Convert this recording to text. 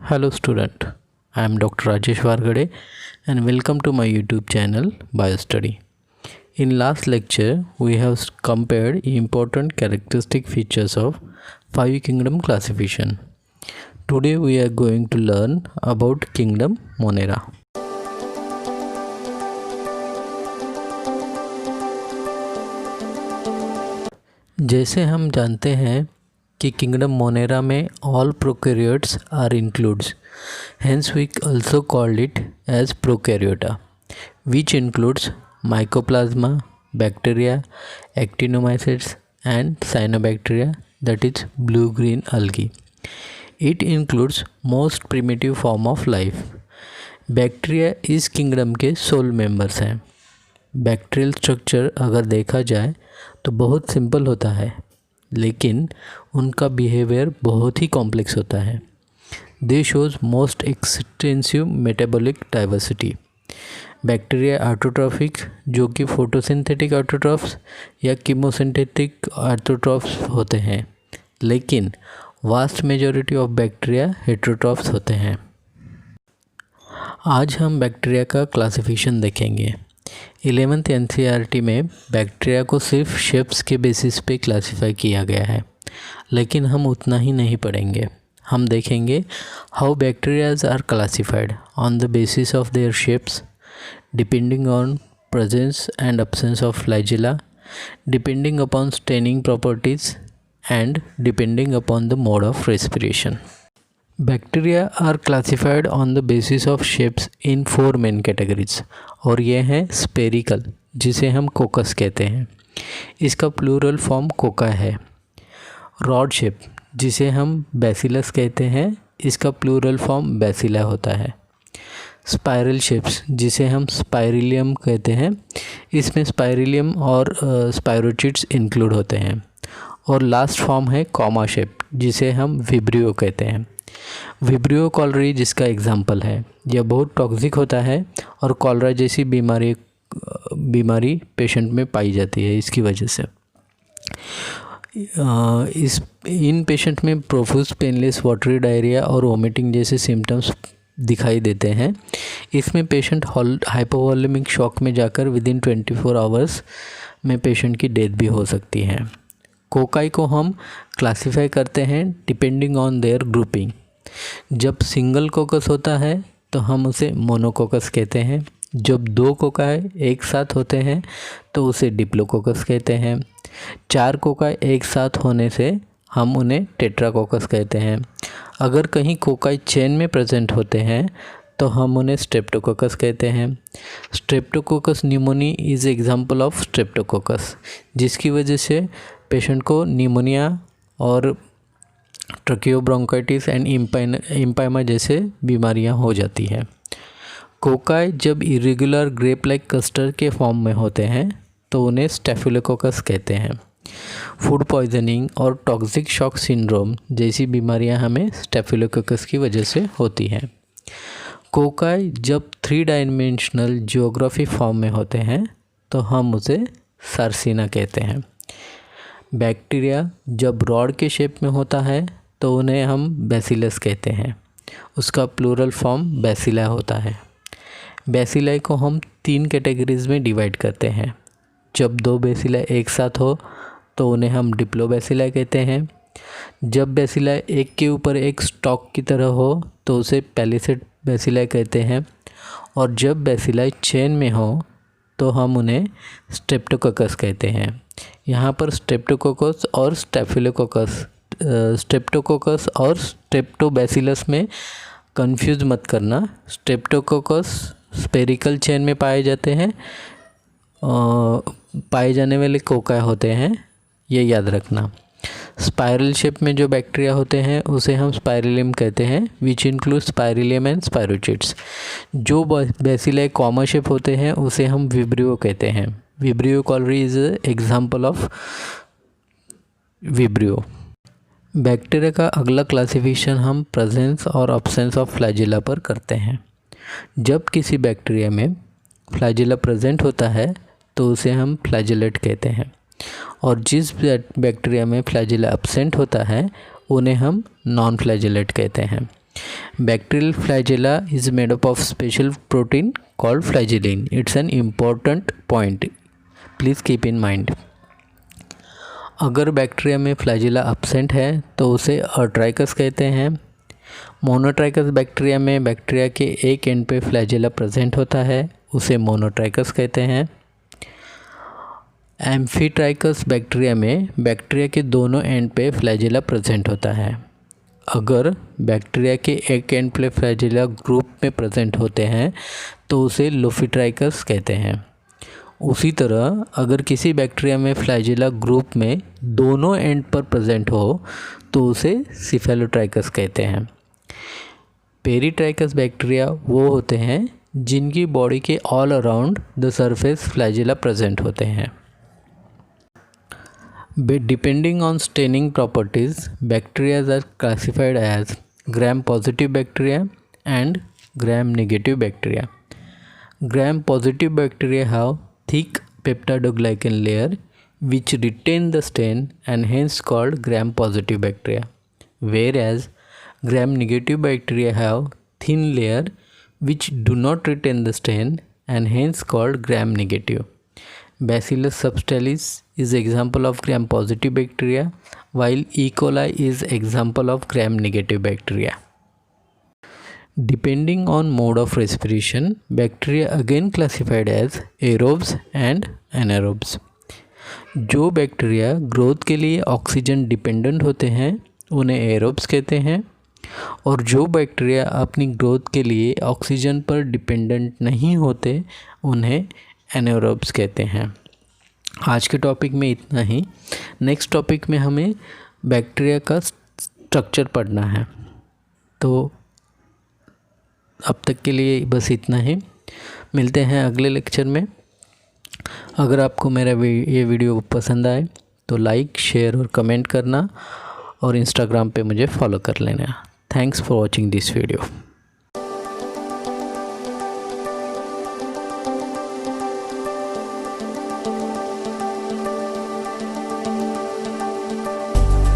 Hello student, I am Dr. Rajesh Vargade and welcome to my YouTube channel BioStudy. In last lecture, we have compared important characteristic features of 5 kingdom classification. Today we are going to learn about kingdom Monera. जैसे हम जानते हैं कि kingdom Monera में all prokaryotes are includes, hence we also called it as prokaryota, which includes mycoplasma, bacteria, actinomycetes and cyanobacteria, that is blue-green algae. It includes most primitive form of life. Bacteria इस kingdom के soul members हैं. Bacterial structure अगर देखा जाए तो बहुत simple होता है, लेकिन उनका बिहेवियर बहुत ही कॉम्प्लेक्स होता है. दे shows most extensive metabolic diversity. Bacteria autotrophic, जो कि फोटोसिंथेटिक ऑटोट्रॉफ्स या कीमोसिंथेटिक ऑटोट्रॉफ्स होते हैं, लेकिन vast majority of bacteria heterotrophs होते हैं. आज हम बैक्टीरिया का क्लासिफिकेशन देखेंगे. 11th NCERT में बैक्टीरिया को सिर्फ शेप्स के बेसिस पे क्लासिफाई किया गया है, लेकिन हम उतना ही नहीं पढ़ेंगे. हम देखेंगे how bacterias are classified on the basis of their shapes, depending on presence and absence of flagella, depending upon staining properties and depending upon the mode of respiration. Bacteria are classified on the basis of shapes in 4 main categories, और ये हैं spherical, जिसे हम कोकस कहते हैं. इसका plural form Coca है. Rod shape, जिसे हम बैसिलस कहते हैं, इसका प्लूरल फॉर्म बैसिला होता है. स्पाइरल शेप्स, जिसे हम स्पाइरिलियम कहते हैं, इसमें स्पाइरिलियम और स्पाइरोचिड्स इंक्लूड होते हैं. और लास्ट फॉर्म है कॉमा शेप, जिसे हम विब्रियो कहते हैं. विब्रियो कॉलरी जिसका एग्जाम्पल है. यह बहुत टॉक्सिक होता है और कॉलरा जैसी बीमारी पेशेंट में पाई जाती है. इसकी वजह से इन पेशेंट में प्रोफ्यूज पेनलेस वाटरी डायरिया और वोमिटिंग जैसे सिम्टम्स दिखाई देते हैं. इसमें पेशेंट हाइपोवॉलेमिक शॉक में जाकर विदिन 24 आवर्स में पेशेंट की डेथ भी हो सकती है. कोकाई को हम क्लासिफाई करते हैं डिपेंडिंग ऑन देयर ग्रुपिंग. जब सिंगल कोकस होता है तो हम उसे मोनोकोकस कहते हैं. जब 2 कोकाई एक साथ होते हैं तो उसे डिप्लोकोकस कहते हैं. 4 कोकाई एक साथ होने से हम उन्हें टेट्राकोकस कहते हैं. अगर कहीं कोकाई चेन में प्रेजेंट होते हैं तो हम उन्हें स्ट्रेप्टोकोकस कहते हैं. Streptococcus pneumoniae is example of Streptococcus, जिसकी वजह से पेशेंट को निमोनिया और ट्रकियोब्रोंकाइटिस एंड इम्पाइमा जैसे बीमारियां हो जाती हैं. कोकाई जब इरेगुलर ग्रेप लाइक कस्टर्ड के फॉर्म में होते हैं तो उन्हें स्टेफिलोकोकस कहते हैं. फूड पॉइजनिंग और टॉक्सिक शॉक सिंड्रोम जैसी बीमारियां हमें स्टेफिलोकोकस की वजह से होती हैं. कोकाई जब 3 डायमेंशनल जियोग्राफी फॉर्म में होते हैं तो हम उसे सार्सिना कहते हैं. बैक्टीरिया जब रॉड के शेप में होता है तो उन्हें हम बैसिलस कहते हैं. उसका प्लूरल फॉर्म बैसिला होता है. बैसिलाई को हम 3 कैटेगरीज में डिवाइड करते हैं. जब 2 बैसिला एक साथ हो तो उन्हें हम डिप्लोबैसिला कहते हैं. जब बैसिला एक के ऊपर एक स्टॉक की तरह हो तो उसे पैलिसेड बैसिला कहते हैं. और जब बैसिला चेन में हो तो हम उन्हें स्ट्रेप्टोकोकस कहते हैं. यहाँ पर स्ट्रेप्टोकोकस और स्ट्रेप्टोकोकस और स्ट्रेप्टोबैसिलस में कंफ्यूज मत करना. स्ट्रेप्टोकोकस स्पेरिकल चेन में पाए जाते हैं, पाए जाने वाले कोका होते हैं, ये याद रखना. स्पाइरल शेप में जो बैक्टीरिया होते हैं उसे हम स्पाइरिलियम कहते हैं, विच इंक्लूड स्पाइरिलियम एंड स्पाइरोचिड्स. जो बैसिलाई कॉमा शेप होते हैं उसे हम विब्रियो कहते हैं. Vibrio cholerae is example of Vibrio. Bacteria का अगला क्लासिफिकेशन हम प्रेजेंस और absence ऑफ फ्लैजिला पर करते हैं. जब किसी बैक्टीरिया में फ्लैजिला प्रेजेंट होता है तो उसे हम फ्लैजिलेट कहते हैं, और जिस बैक्टीरिया में फ्लैजिला एब्सेंट होता है उन्हें हम नॉन फ्लैजिलेट कहते हैं. Bacterial flagella is made up of special protein called flagellin. It's an important point. Please keep in mind. अगर बैक्टीरिया में फ्लैजिला absent है तो उसे अट्राइकस कहते हैं। मोनोट्राइकस बैक्टीरिया में बैक्टीरिया के एक एंड पे फ्लैजिला प्रेजेंट होता है, उसे मोनोट्राइकस कहते हैं। एम्फीट्राइकस बैक्टीरिया में बैक्टीरिया के दोनों एंड पे फ्लैजिला प्रेजेंट होता है। अगर बैक्टीरिया के एक एंड पे फ्लैजिला ग्रुप में प्रेजेंट होते हैं तो उसे लोफिट्राइकस कहते हैं। उसी तरह अगर किसी बैक्टीरिया में फ्लैजिला ग्रुप में दोनों एंड पर प्रेजेंट हो तो उसे सिफेलोट्राइकस कहते हैं। पेरीट्राइकस बैक्टीरिया वो होते हैं जिनकी बॉडी के all around the surface flagella present होते हैं। Depending on staining properties, bacteria are classified as gram-positive bacteria and gram-negative bacteria. Gram-positive bacteria have thick peptidoglycan layer which retain the stain and hence called gram-positive bacteria, whereas gram-negative bacteria have thin layer which do not retain the stain and hence called gram-negative. Bacillus subtilis is example of gram-positive bacteria, while E. coli is example of gram-negative bacteria. Depending on mode of respiration, bacteria again classified as aerobes and anaerobes. जो bacteria growth के लिए oxygen dependent होते हैं उन्हें aerobes कहते हैं, और जो बैक्टीरिया अपनी ग्रोथ के लिए ऑक्सीजन पर डिपेंडेंट नहीं होते उन्हें एनाएरोब्स कहते हैं। आज के टॉपिक में इतना ही। नेक्स्ट टॉपिक में हमें बैक्टीरिया का स्ट्रक्चर पढ़ना है, तो अब तक के लिए बस इतना ही। मिलते हैं अगले लेक्चर में। अगर आपको मेरा ये वीडियो पसंद आए तो लाइक, शेयर और कमेंट करना, और इंस्टाग्राम पे मुझे फॉलो कर लेना। Thanks for watching this video.